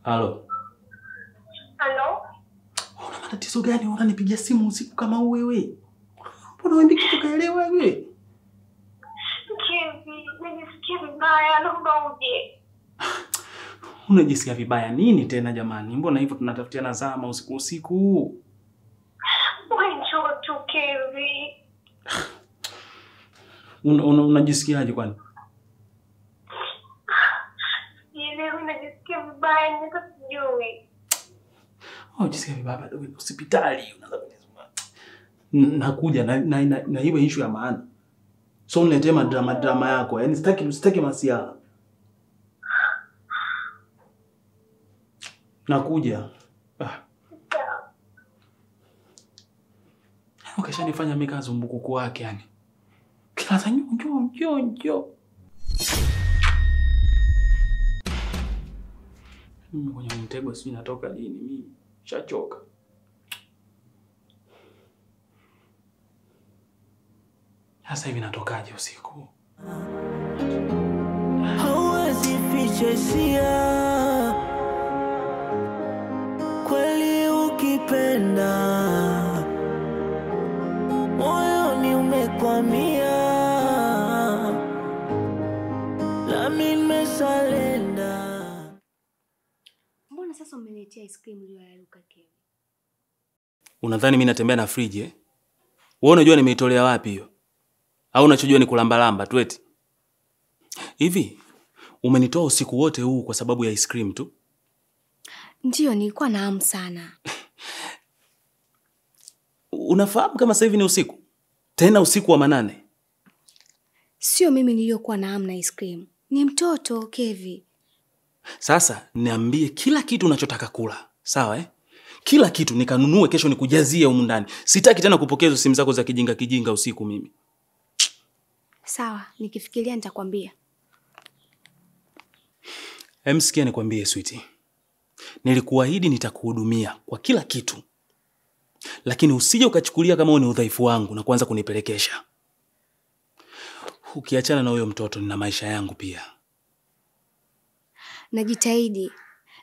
Halo. Halo? Una matatizo gani unanipigia simu usiku kama huu wewe? Mbona wewe kitu kaelewa wewe? Kevi, najisikia vibaya, naomba uje. Unajisikia vibaya nini tena jamani? Mbona hivyo tunatafutiana zama usiku? Wewe njoo tu Kevi. Unajisikiaje kwani? Leo najisikia vibaya, nika sijui. Unajisikia vibaya bado hospitali unaanza kunizungumza. Nakuja na iwe issue ya maana. So uniletee drama yako. Yaani sitaki masiala. Nakuja. Ukishanifanya mimi kazi mbukuku wake yani. Kila njoo. Mimi kwenye mtego sijui natoka lini mimi. Shachoka. Sasa hivi natokaje usiku? Hauwezi ficha hisia. Kweli ukipenda moyoni umekwamia. Nami nimesalenda. Mbona sasa umeniletea ice cream iliyoyaruka Kevi? Unadhani mimi natembea na fridge eh? Wewe unajua nimeitolea wapi hiyo? Au unachojua ni kulamba tu eti? Hivi umenitoa usiku wote huu kwa sababu ya ice cream tu? Ndio, nilikuwa na hamu sana. Unafahamu kama sasa hivi ni usiku? Tena usiku wa manane. Sio mimi niliyokuwa na hamu na ice cream. Ni mtoto Kevi. Sasa niambie kila kitu unachotaka kula. Sawa eh? Kila kitu nikanunue kesho nikujazie humu ndani. Sitaki tena kupokea simu zako za kijinga usiku mimi. Sawa, nikifikiria nitakwambia. Sikia nikwambie sweetie. Nilikuahidi nitakuhudumia kwa kila kitu. Lakini usije ukachukulia kama ni udhaifu wangu na kuanza kunipelekesha. Ukiachana na huyo mtoto nina maisha yangu pia. Najitahidi,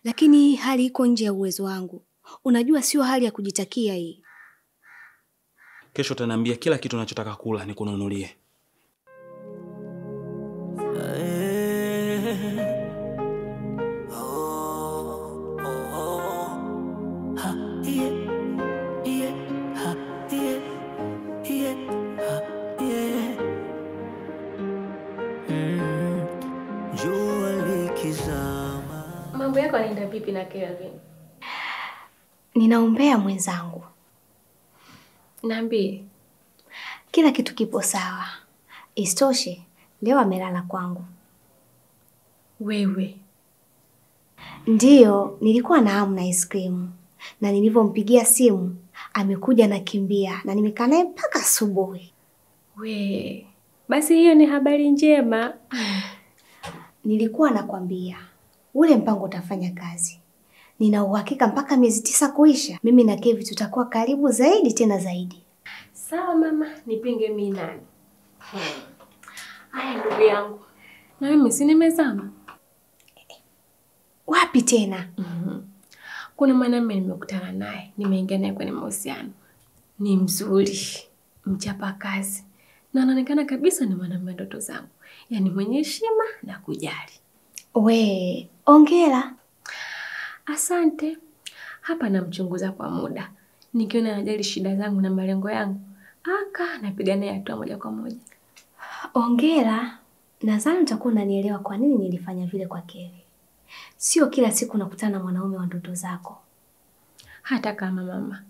lakini hali iko nje ya uwezo wangu. Unajua sio hali ya kujitakia hii. Kesho utaniambia kila kitu unachotaka kula nikununulie. Mambo yako yanaenda vipi na Kelvin? Ninaombea mwenzangu. Niambie. Kila kitu kipo sawa. Isitoshe, leo amelala kwangu. Wewe? Ndiyo, nilikuwa na hamu na ice cream. Na nilivyompigia simu, amekuja na kimbia na nimekaa naye mpaka asubuhi. Basi hiyo ni habari njema. Nilikuwa nakwambia, ule mpango utafanya kazi. Nina uhakika mpaka miezi 9 kuisha, mimi na Kevi tutakuwa karibu zaidi tena zaidi. Sawa mama, nipinge mimi nani? Haya ndugu yangu. Na mimi si nimezama. Wapi tena? Kuna mwanamume nimekutana naye, nimeingia naye kwenye mahusiano. Ni mzuri, mchapa kazi. Na anaonekana kabisa ni mwanamume ndoto zangu. Yaani mwenye heshima na kujali. Hongera. Asante. Hapa namchunguza kwa muda. Nikiona anajali shida zangu na malengo yangu, napiga naye hatua moja kwa moja. Hongera. Nadhani utakuwa unanielewa kwa nini nilifanya vile kwa Kevi. Sio kila siku nakutana na mwanaume wa ndoto zako. Hata kama mama,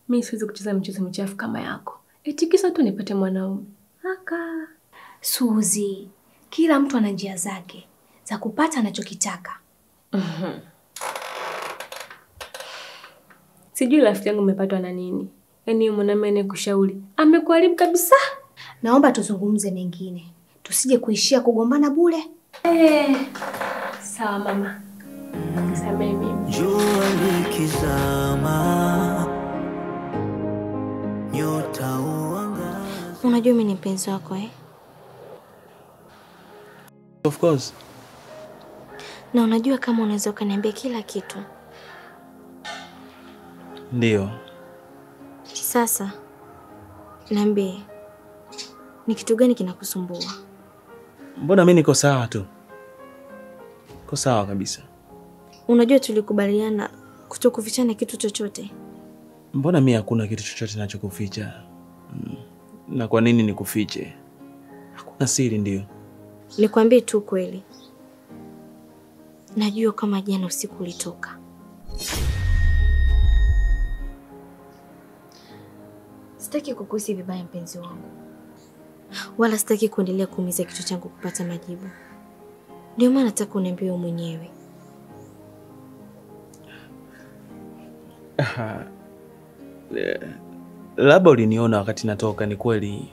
mimi siwezi kucheza mchezo mchafu kama yako. Eti kisa tu nipate mwanaume. Suzi, kila mtu ana njia zake za kupata anachokitaka. Sijui rafiki yangu umepatwa na nini. Yaani mwanamume anayekushauri amekuharibu kabisa. Naomba tuzungumze mengine. Tusije kuishia kugombana bure. Sawa mama. Nisamehe mimi. Jua likizama, nyota huangaza. Unajua mimi ni mpenzi wako Of course. Na unajua kama unaweza ukaniambia kila kitu. Ndio. Sasa niambie, ni kitu gani kinakusumbua? Mbona mimi niko sawa tu? Niko sawa kabisa. Unajua tulikubaliana kutokufichana kitu chochote. Mbona mimi hakuna kitu chochote ninachokuficha? Na kwa nini nikufiche? Hakuna siri ndio. Nikwambie tu kweli. Najua kama jana usiku ulitoka. Sitaki kukuhisi vibaya mpenzi wangu. Wala sitaki kuendelea kuumiza kichwa changu kupata majibu. Ndio maana nataka uniambie wewe mwenyewe. Labda uliniona wakati natoka, ni kweli.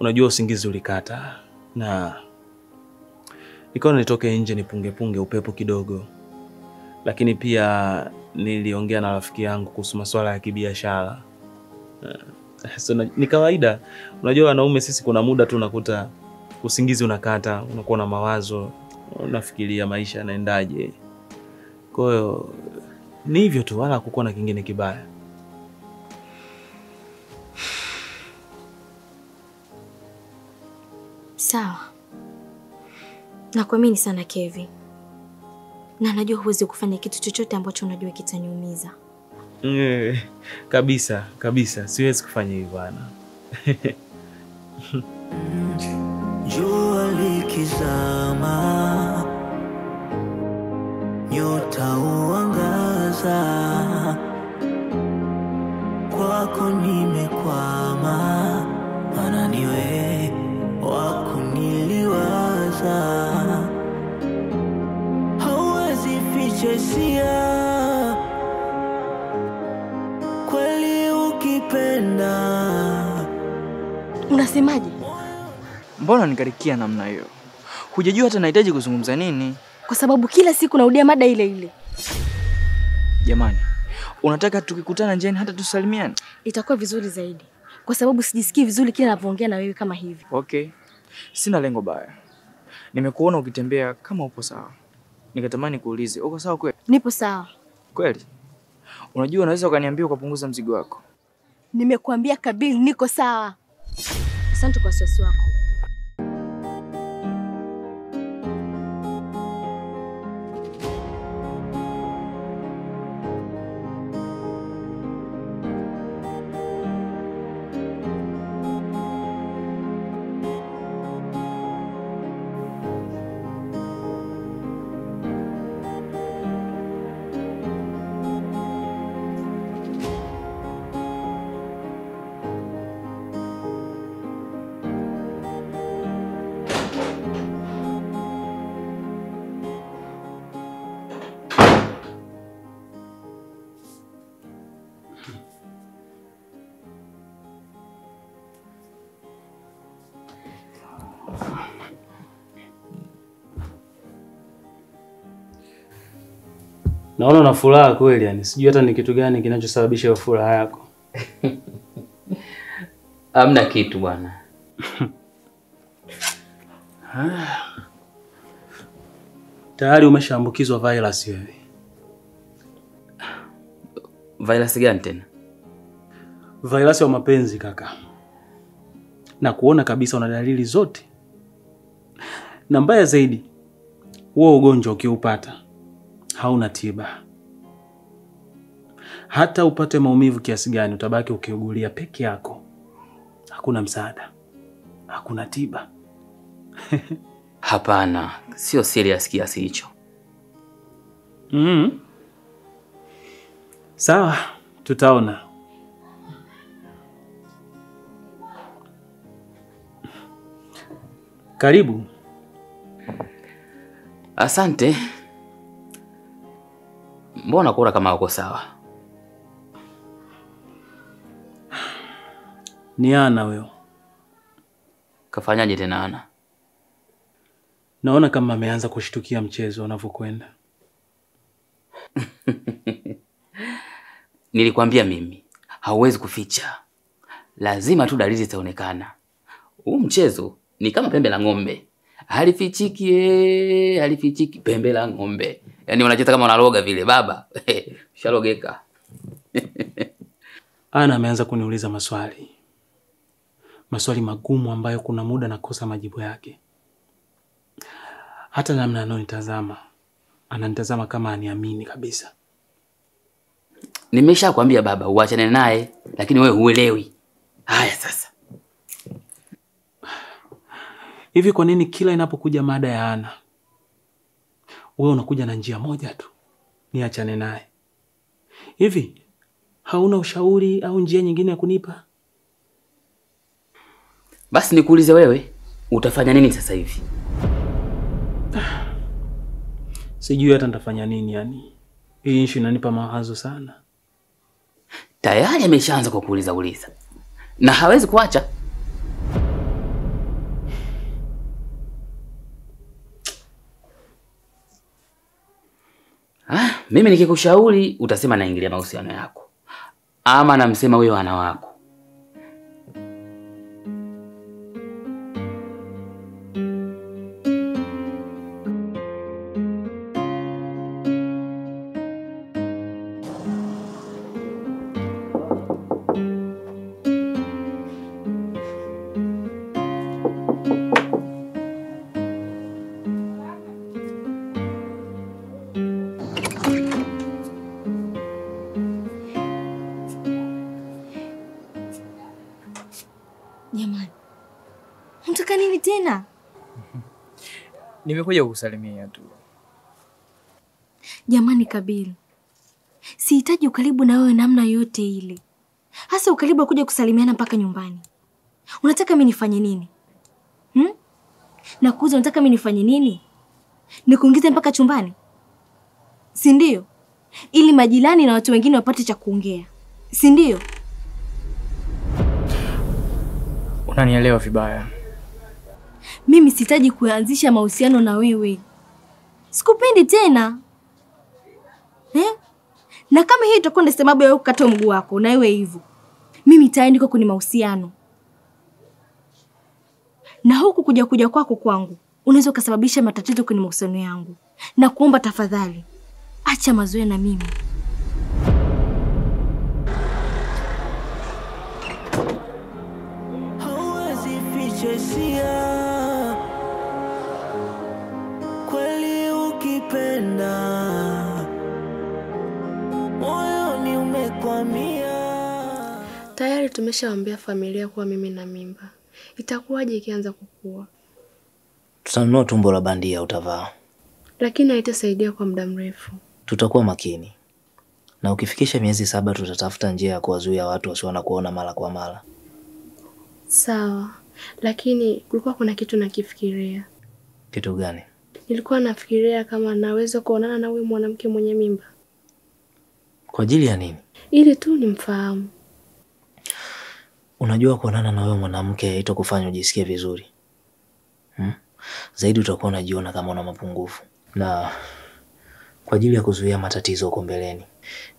Unajua usingizi ulikata na nikaona nitoke nje nipunge upepo kidogo. Lakini pia niliongea na rafiki yangu kuhusu masuala ya kibiashara. So, ni kawaida. Unajua wanaume sisi kuna muda tu unakuta usingizi unakata, unakuwa na mawazo, unafikiria maisha yanaendaje. Kwa hiyo ni hivyo tu, wala hakukuwa na kingine kibaya. Sawa. Nakuamini sana Kevin. Na najua huwezi kufanya kitu chochote ambacho unajua kitaniumiza. Kabisa. Siwezi kufanya hivyo bwana. Jua likizama, nyota huangaza, kwako nimekwama, maana niwe wako niliwaza. Hauwezi ficha hisia, kweli ukipenda. Unasemaje? Mbona nikarikia namna hiyo? Hujajua hata nahitaji kuzungumza nini? Kwa sababu kila siku narudia mada ile ile. Jamani, unataka tukikutana njiani hata tusalimiane? Itakuwa vizuri zaidi. Kwa sababu sijisikii vizuri kila ninapoongea na wewe kama hivi. Okay. Sina lengo baya. Nimekuona ukitembea kama upo sawa. Nikatamani kuulize, uko sawa kweli? Nipo sawa. Kweli? Unajua unaweza ukaniambia ukapunguza mzigo wako. Nimekuambia Kabil niko sawa. Asante kwa wasiwasi wako. Naona una furaha kweli yani. Sijui hata ni kitu gani kinachosababisha hiyo furaha yako. Hamna kitu bwana. Tayari umeshaambukizwa virus wewe. Virus gani tena? Virus ya mapenzi kaka. Na kuona kabisa una dalili zote. Na mbaya zaidi, huo ugonjwa ukiupata hauna tiba. Hata upate maumivu kiasi gani utabaki ukiugulia peke yako. Hakuna msaada. Hakuna tiba. Hapana, sio serious kiasi hicho. Sawa, tutaona. Karibu. Asante. Mbona kura kama uko sawa? Ni Ana huyo. Kafanyaje tena Ana? Naona kama ameanza kushtukia mchezo unavyokwenda. Nilikwambia mimi, hauwezi kuficha. Lazima tu dalili zitaonekana. Huu mchezo ni kama pembe la ng'ombe. halifichiki pembe la ng'ombe. Yaani unacheza kama unaloga vile baba. Ushalogeka. Ana ameanza kuniuliza maswali magumu ambayo kuna muda nakosa majibu yake. Hata namna ananitazama kama aniamini kabisa. Nimeshakwambia baba uachane naye, lakini wewe huelewi. Haya sasa. Hivi kwa nini kila inapokuja mada ya Ana, wewe unakuja na njia moja tu, niachane naye? Hivi hauna ushauri au njia nyingine ya kunipa? Basi nikuulize wewe, utafanya nini sasa hivi? Sijui hata nitafanya nini yani. Hii issue inanipa mawazo sana. Tayari ameshaanza kukuuliza. Na hawezi kuacha. Mimi nikikushauri utasema naingilia mahusiano yako. Ama namsema wewe ana wako. Jamani. Unataka nini tena? Nimekuja kukusalimia tu. Jamani Kabil. Sihitaji ukaribu na wewe namna yote ile. Hasa ukaribu wa kuja kusalimiana mpaka nyumbani. Unataka mimi nifanye nini? Nakuuza, unataka mimi nifanye nini? Nikuingize mpaka chumbani? Si ndio? Ili majirani na watu wengine wapate cha kuongea. Si ndio? Unanielewa vibaya. Mimi sihitaji kuanzisha mahusiano na wewe. Sikupendi tena. Na kama hii itakuwa ndio sababu ya kukata mguu wako na wewe hivyo, mimi tayari niko kwenye mahusiano. Na huku kuja kwako kwangu unaweza kusababisha matatizo kwenye mahusiano yangu. Na kuomba tafadhali, acha mazoea na mimi. Hauwezi ficha hisia. Kweli ukipenda moyoni umekwamia. Tayari tumeshawaambia familia kuwa mimi na mimba. Itakuwaje ikianza kukua? Tutanunua tumbo la bandia utavaa. Lakini haitasaidia kwa muda mrefu. Tutakuwa makini. Na ukifikisha miezi 7 tutatafuta njia ya kuwazuia watu wasiona kuona mara kwa mara. Sawa. Lakini kulikuwa kuna kitu nakifikiria. Kitu gani? Nilikuwa nafikiria kama naweza kuonana na huyu mwanamke mwenye mimba. Kwa ajili ya nini? Ili tu nimfahamu. Unajua kuonana na wewe mwanamke haitakufanya ujisikie vizuri. Zaidi utakuwa unajiona kama una mapungufu. Na kwa ajili ya kuzuia matatizo huko mbeleni,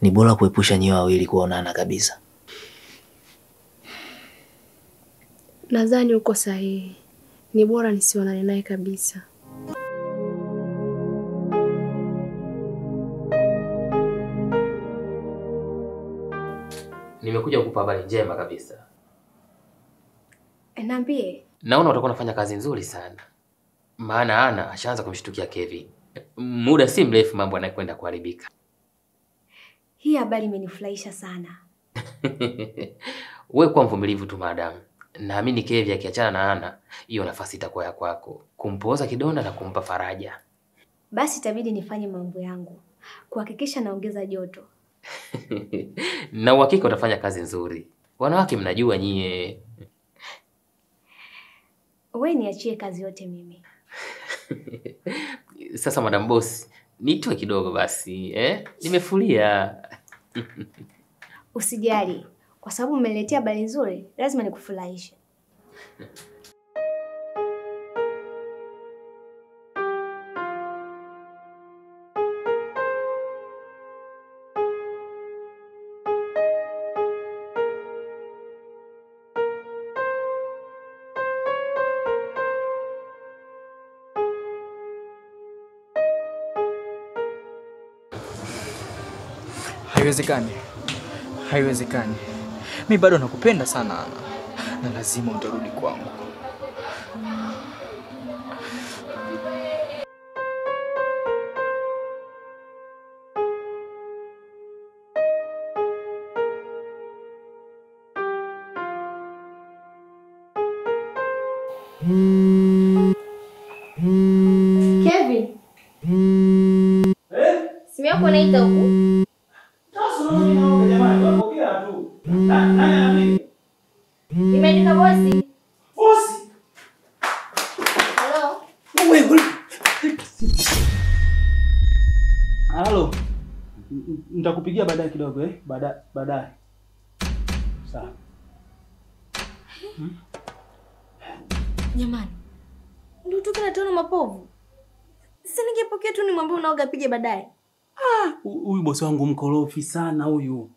ni bora kuepusha nyoa wawili kuonana kabisa. Nadhani uko sahihi. Ni bora nisionane naye kabisa. Nimekuja kukupa habari njema kabisa. Niambie. Naona utakuwa unafanya kazi nzuri sana. Maana Ana ashaanza kumshtukia Kevin. Muda si mrefu mambo yanakwenda kuharibika. Hii habari imenifurahisha sana. Wewe kuwa mvumilivu tu madam. Naamini Kevin akiachana na Ana, hiyo nafasi itakuwa ya kwako. Kumpoza kidonda na kumpa faraja. Basi itabidi nifanye mambo yangu kuhakikisha naongeza joto. Na uhakika utafanya kazi nzuri. Wanawake mnajua nyie. Wewe niachie kazi yote mimi. Sasa madam boss, nitoe kidogo basi, Nimefulia. Usijali, kwa sababu umeletea habari nzuri, lazima nikufurahishe. Haiwezekani. Haiwezekani. Mimi bado nakupenda sana Ana. Na lazima utarudi kwangu. Kevin. Simu yako inaita huku? Imeandika bosi. Bosi. Hello. Halo. Nitakupigia baadaye kidogo baadaye. Sawa. Jamani. Ndio tu kana tona mapovu. Sasa ningepokea tu nimwambie unaoga pige baadaye. Huyu bosi wangu mkorofi sana huyu.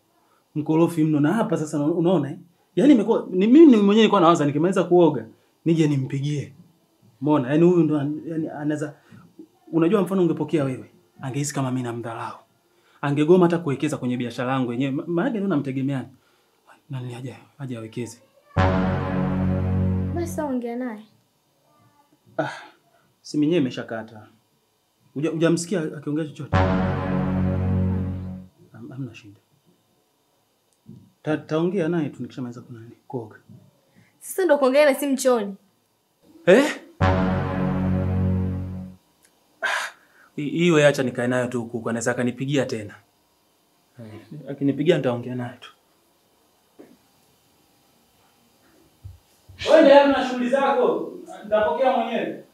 Mkorofi mno na hapa sasa unaona Yaani mimi mwenyewe nilikuwa nawaza nikimaliza kuoga nije nimpigie. Umeona? Yaani huyu ndo yani anaweza unajua mfano ungepokea wewe, angehisi kama mimi namdharau. Angegoma hata kuwekeza kwenye biashara yangu yenyewe. Maana ndio namtegemeana. Nani aje awekeze. Basi ongea naye. Simu yenyewe imeshakata. Hujamsikia akiongea chochote? Hamna shida. Taongea naye tu nikishamaliza kuoga. Sasa ndo kuongea na simu chooni. Hiyo acha nikae nayo tu huko, anaweza akanipigia tena. Akinipigia nitaongea naye tu. Wewe ndio una shughuli zako, nitapokea mwenyewe.